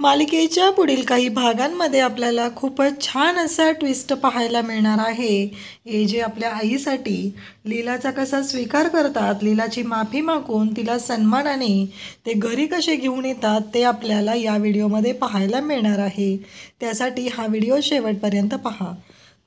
मालिकेच्या पुढील काही भागांमध्ये आपल्याला खूपच छान असा ट्विस्ट पाहायला मिळणार आहे. हे जे आपल्या आईसाठी लीलाचा कसा स्वीकार करतात, लीलाची माफी मागून तिला सन्मानाने ते घरी कसे घेऊन येतात ते आपल्याला या व्हिडिओमध्ये पाहायला मिळणार आहे. त्यासाठी हा व्हिडिओ शेवटपर्यंत पहा.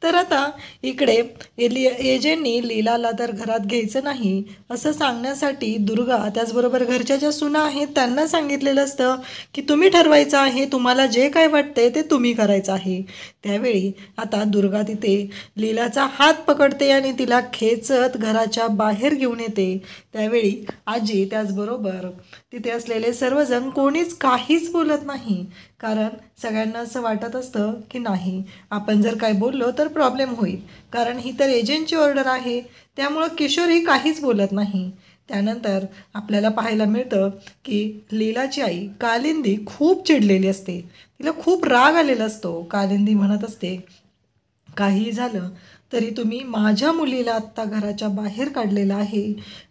तर आता इकडे एजेंटनी लीलाला तर घरात घ्यायचं नाही असं सांगण्यासाठी दुर्गा त्याचबरोबर घरच्या ज्या सुना आहेत त्यांना सांगितलेलं असतं की तुम्ही ठरवायचं आहे, तुम्हाला जे काय वाटतंय ते तुम्ही करायचं आहे. त्यावेळी आता दुर्गा तिथे लीलाचा हात पकडते आणि तिला खेचत घराच्या बाहेर घेऊन येते. त्यावेळी आजी त्याचबरोबर तिथे असलेले सर्वजण कोणीच काहीच बोलत नाही, कारण सगळ्यांना असं वाटत असतं की नाही, आपण जर काय बोललो तर प्रॉब्लेम होईल, कारण ही तर एजंटची ऑर्डर आहे. त्यामुळं किशोरही काहीच बोलत नाही. त्यानंतर आपल्याला पाहायला मिळतं की लीलाची आई कालिंदी खूप चिडलेली असते. तिला खूप राग आलेला असतो. कालिंदी म्हणत असते, काही झालं तरी तुम्ही माझ्या मुलीला आत्ता घराच्या बाहेर काढलेलं आहे.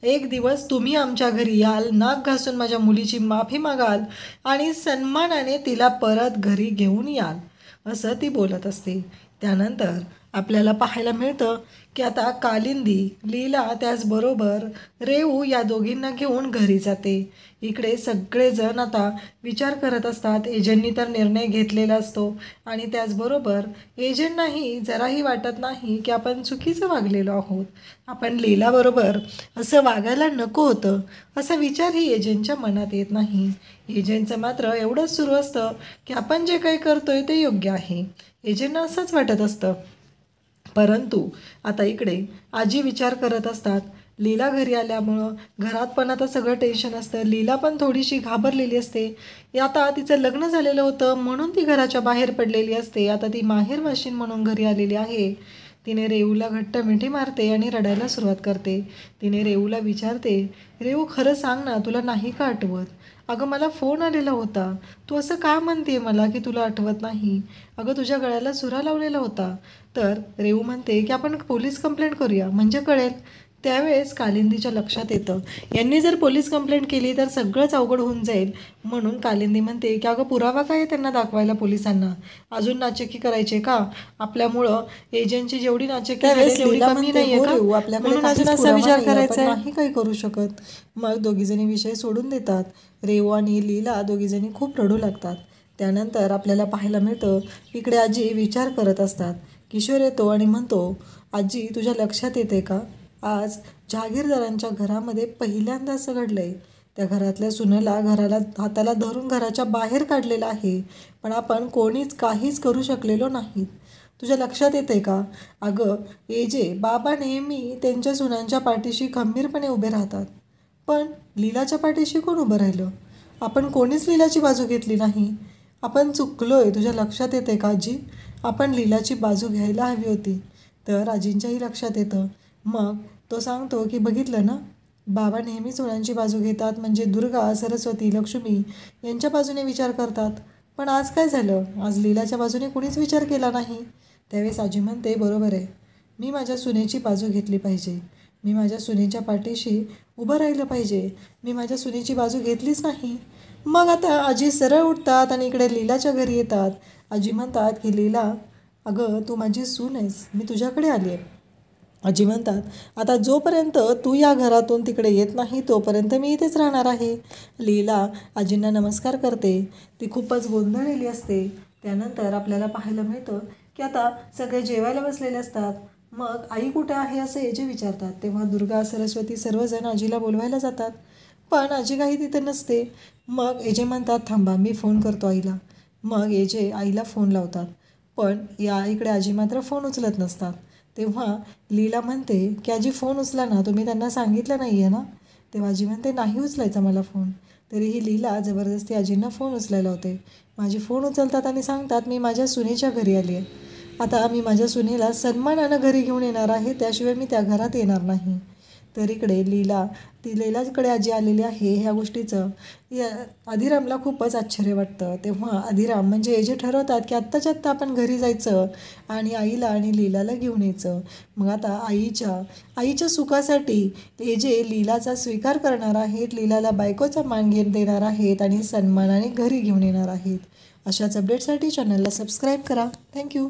एक दिवस तुम्ही आमच्या घरी याल, नाक घासून माझ्या मुलीची माफी मागाल आणि सन्मानाने तिला परत घरी घेऊन याल, असं ती बोलत असते. त्यानंतर आपल्याला पाहायला मिळतं की आता कालिंदी, लीला त्याचबरोबर रेऊ या दोघींना घेऊन घरी जाते. इकडे सगळेजण आता विचार करत असतात. एजंटनी तर निर्णय घेतलेला असतो आणि त्याचबरोबर एजंटनाही जराही वाटत नाही की आपण चुकीचं वागलेलो आहोत, आपण लीलाबरोबर असं वागायला नको होतं, असा विचारही एजंटच्या मनात येत नाही. एजंटचं मात्र एवढंच सुरू असतं की आपण जे काही करतोय ते योग्य आहे. एजंटना असंच वाटत असतं. परंतु आता इकडे आजी विचार करत असतात. लीला घरी आल्यामुळं घरात पण आता सगळं टेन्शन असतं. लीला पण थोडीशी घाबरलेली असते. आता तिचं लग्न झालेलं होतं म्हणून ती घराच्या बाहेर पडलेली असते. आता ती माहेर वाशीन म्हणून घरी आलेली आहे. तिने रेऊला घट्ट मिठी मारते आणि रडायला सुरुवात करते. तिने रेऊला विचारते, रेऊ खरं सांग ना, तुला नाही का आठवत? अगं मला फोन आलेला होता. तू असं का म्हणते मला की तुला आठवत नाही? अगं तुझ्या गळ्याला सुरा लावलेला होता. तर रेऊ म्हणते की आपण पोलीस कंप्लेंट करूया म्हणजे कळेल. त्यावेळेस कालिंदीच्या लक्षात येतं, यांनी जर पोलीस कंप्लेंट केली तर सगळंच अवघड होऊन जाईल. म्हणून कालिंदी म्हणते की अगं पुरावा काय आहे त्यांना दाखवायला पोलिसांना? अजून नाचक्की करायचे का? आपल्यामुळं एजंटची जेवढी नाचक्की झाली तेवढी कमी नाहीये का? म्हणून अजून असा विचार करायचा नाही काही करू शकत. मग दोघीजणी विषय सोडून देतात. रेऊ आणि लीला दोघीजणी खूप रडू लागतात. त्यानंतर आपल्याला पाहायला मिळतं इकडे आजी विचार करत असतात. किशोर येतो आणि म्हणतो, आजी तुझ्या लक्षात येते का, आज जहागीरदारांच्या घरामध्ये पहिल्यांदा असं घडलंय. त्या घरातल्या सुनेला घराला हाताला धरून घराच्या बाहेर काढलेलं आहे, पण आपण कोणीच काहीच करू शकलेलो नाहीत. तुझ्या लक्षात येते का? अगं एजे बाबा नेहमी त्यांच्या सुनांच्या पाठीशी खंबीरपणे उभे राहतात, पण लीलाच्या पाठीशी कोण उभं राहिलं? आपण कोणीच लीलाची बाजू घेतली नाही. आपण चुकलोय. तुझ्या लक्षात येते का आजी? आपण लीलाची बाजू घ्यायला हवी होती. तर आजींच्याही लक्षात येतं. मग तो सांगतो की बघितलं ना, बाबा नेहमी सुनांची बाजू घेतात, म्हणजे दुर्गा, सरस्वती, लक्ष्मी यांच्या बाजूने विचार करतात. पण आज काय झालं? आज लीलाच्या बाजूने कुणीच विचार केला नाही. त्यावेळेस आजी म्हणते, बरोबर आहे, मी माझ्या सुनेची बाजू घेतली पाहिजे. मी माझ्या सुनेच्या पाठीशी उभं राहिलं पाहिजे. मी माझ्या सुनेची बाजू घेतलीच नाही. मग आता आजी सरळ उठतात आणि इकडे लीलाच्या घरी येतात. आजी म्हणतात की लीला, अगं तू माझी सून आहेस, मी तुझ्याकडे आली आहे. आजी म्हणतात, आता जोपर्यंत तू या घरातून तिकडे येत नाही तोपर्यंत मी इथेच राहणार आहे. लीला आजींना नमस्कार करते. ती खूपच गोंधळलेली असते. त्यानंतर आपल्याला पाहायला मिळतं की आता सगळे जेवायला बसलेले असतात. मग आई कुठे आहे असं एजे विचारतात. तेव्हा दुर्गा, सरस्वती सर्वजण आजीला बोलवायला जातात, पण आजी काही तिथे नसते. मग एजे म्हणतात, थांबा मी फोन करतो आईला. मग एजे आईला फोन लावतात, पण या इकडे आजी मात्र फोन उचलत नसतात. तेव्हा लीला म्हणते की आजी फोन उचला ना, तुम्ही त्यांना सांगितलं नाही आहे ना? तेव्हा आजी म्हणते, नाही उचलायचा मला फोन. तरीही लीला जबरदस्ती आजींना फोन उचलायला होते. माझी फोन उचलतात आणि सांगतात, मी माझ्या सुनेच्या घरी आली आहे. आता मी माझ्या सुनेला सन्मानानं घरी घेऊन येणार आहे, त्याशिवाय मी त्या घरात येणार नाही. तर इकडे लीलाकडे आजी आलेली आहे. ह्या गोष्टीचं अधिरामला खूपच आश्चर्य वाटतं. तेव्हा अधिराम म्हणजे जे ठरवतात की आत्ताच्या आत्ता आपण घरी जायचं आणि आईला आणि लीलाला घेऊन यायचं. मग आता आईच्या सुखासाठी हे जे लीलाचा स्वीकार करणार आहेत, लीलाला बायकोचा मान देणार आहेत आणि सन्मानाने घरी घेऊन येणार आहेत. अशाच अपडेटसाठी चॅनलला सबस्क्राईब करा. थँक्यू.